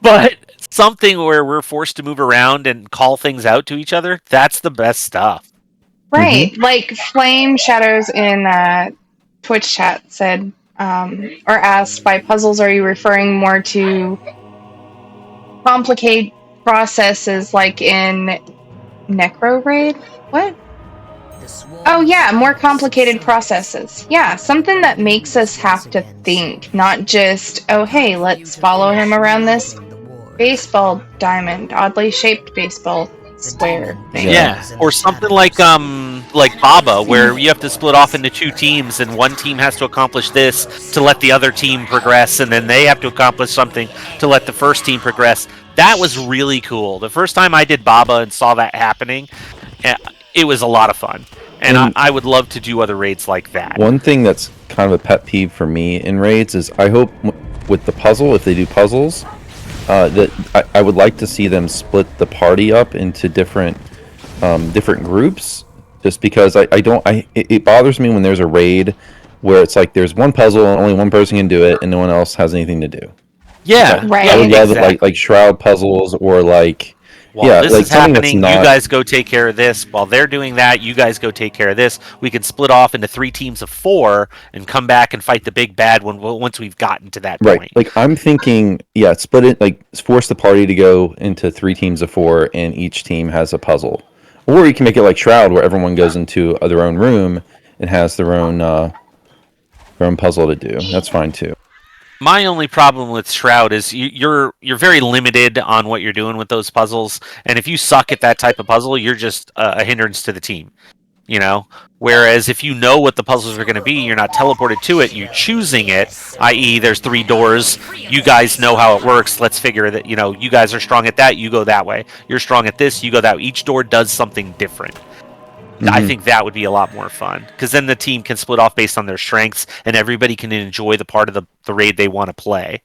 but something where we're forced to move around and call things out to each other. That's the best stuff.
Right. Like Flame Shadows in Twitch chat said, or asked, by puzzles, are you referring more to complicated processes like in Necro Raid? What?
The swarm
Oh,
of
yeah, more
spirits
complicated
subsides.
processes. Yeah, something that makes us have to think, not just, oh, hey, let's follow him around this baseball diamond, oddly shaped baseball square thing.
Yeah, or something like Baba, where you have to split off into two teams, and one team has to accomplish this to let the other team progress, and then they have to accomplish something to let the first team progress. That was really cool. The first time I did Baba and saw that happening, it was a lot of fun, and
And
I would love to do other raids like that.
one thing that's kind of a pet peeve for me in raids is I hope with the puzzle, if they do puzzles, that I would like to see them split the party up into different groups. Just because it bothers me when there's a raid where it's like there's one puzzle and only one person can do it and no one else has anything to do.
Yeah,
Right.
I would love it
exactly.
like shroud puzzles or like
While this
like
is
something that's
happening,
not.
you guys go take care of this. While they're doing that, you guys go take care of this. We can split off into 3 teams of 4 and come back and fight the big bad once we've gotten to that
Right.
point.
Like I'm thinking, yeah, split it, like force the party to go into 3 teams of 4 and each team has a puzzle. Or you can make it like Shroud where everyone goes into their own room and has their own puzzle to do. That's fine too.
My only problem with Shroud is you're very limited on what you're doing with those puzzles, and if you suck at that type of puzzle, you're just a hindrance to the team. You know, whereas if you know what the puzzles are going to be, you're not teleported to it. You're choosing it, i.e., there's 3 doors. You guys know how it works. Let's figure that. You guys are strong at that. You go that way. You're strong at this. You go that way. Each door does something different. I think that would be a lot more fun because then the team can split off based on their strengths, and everybody can enjoy the part of the raid they want to play.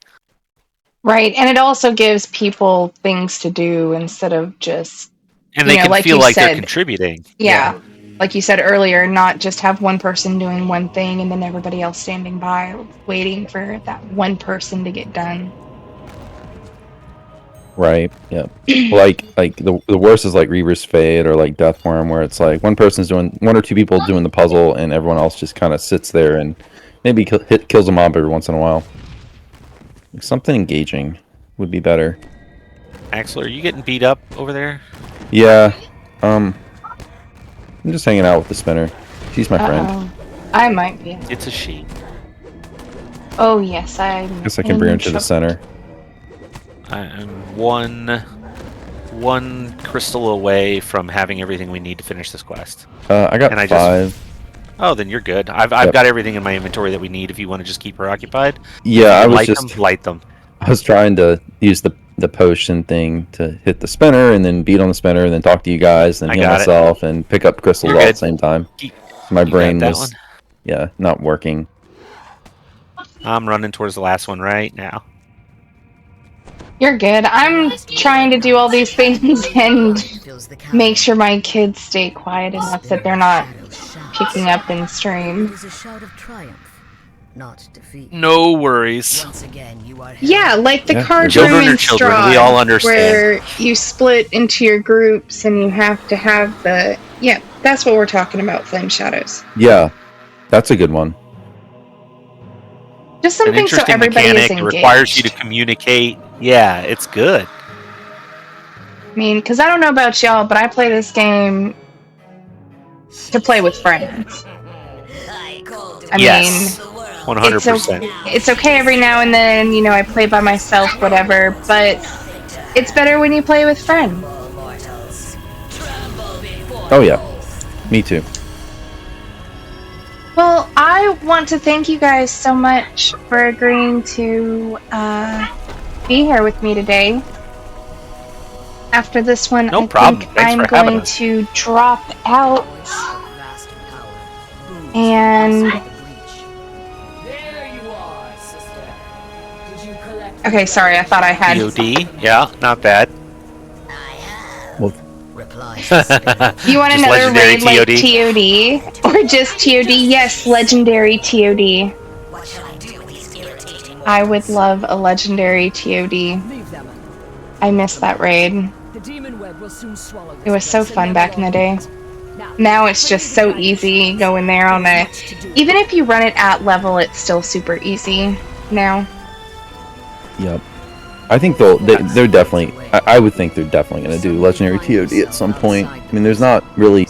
Right. And it also gives people things to do instead of just,
And they can
like
feel
you
like they're
said,
contributing.
yeah, like you said earlier, not just have one person doing one thing and then everybody else standing by waiting for that one person to get done.
Right. Yeah. like the worst is like Reaver's Fate or like Deathworm where it's like one or two people doing the puzzle and everyone else just kind of sits there and maybe kills a mob every once in a while. Like something engaging would be better.
Axel, are you getting beat up over there?
Yeah. I'm just hanging out with the spinner. She's my friend.
I might be.
It's a she.
Oh, yes, I
Guess I can bring her to the center.
I'm one crystal away from having everything we need to finish this quest.
I got 5.
Oh, then you're good. I've got everything in my inventory that we need. If you want to just keep her occupied,
Yeah, I was
light them.
I was trying to use the potion thing to hit the spinner and then beat on the spinner and then talk to you guys and heal myself and pick up crystals all at the same time. My brain was not working.
I'm running towards the last one right now.
You're good. I'm trying to do all these things and make sure my kids stay quiet enough that they're not picking up in stream.
It is a shout of triumph, not defeat.
No worries.
Once again, you are
Yeah, like the card
children
room
are
in
children.
Straw,
We all understand.
where you split into your groups and you have to have the... Yeah, that's what we're talking about, Flame Shadows.
Yeah, that's a good one.
Just something so everybody is engaged.
It requires you to communicate. Yeah, it's good.
I mean, because I don't know about y'all, but I play this game to play with friends. I
yes,
mean,
100%.
It's okay every now and then, I play by myself, whatever, but it's better when you play with friends.
Oh yeah, me too.
Well, I want to thank you guys so much for agreeing to be here with me today. After this one,
No
I
problem.
think
Thanks
I'm
for having
going
us.
to drop out and... Okay, sorry, I thought I had...
DOD, yeah, not bad.
Well,
replies the spirit.
You want
Just
another
legendary
raid like TOD? Or just TOD? Yes, legendary TOD.
What shall I do with these irritating
I would love a legendary TOD.
Leave them.
I miss that raid.
The demon web will soon swallow
It was so fun back in the day. Now it's just so easy going there on a... Even if you run it at level, it's still super easy now.
Yep. I think they're definitely. I would think they're definitely going to do legendary TOD at some point. I mean, there's not really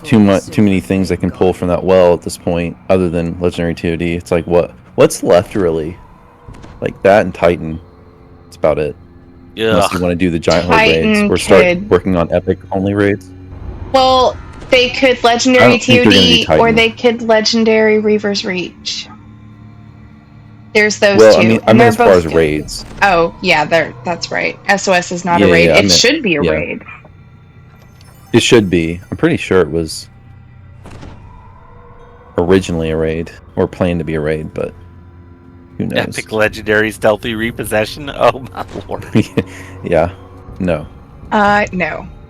too many things that can pull from that well at this point, other than legendary TOD. It's like what's left really? Like that and Titan. That's about it.
Yeah.
Unless you want to do the giant horde
Titan
raids or start working on epic only raids.
Well, they could
I
legendary
don't think they're gonna do
TOD, or
Titan.
they could legendary Reaver's Reach. There's those
Well,
two.
I mean
and they're
as far
both
as
good.
raids.
Oh, yeah, that's right. SOS is not a
Yeah,
raid.
yeah, I
It
meant-
should be a
yeah.
raid.
It should be. I'm pretty sure it was originally a raid or planned to be a raid, but who knows?
Epic legendary stealthy repossession. Oh my lord.
Yeah. No.
No.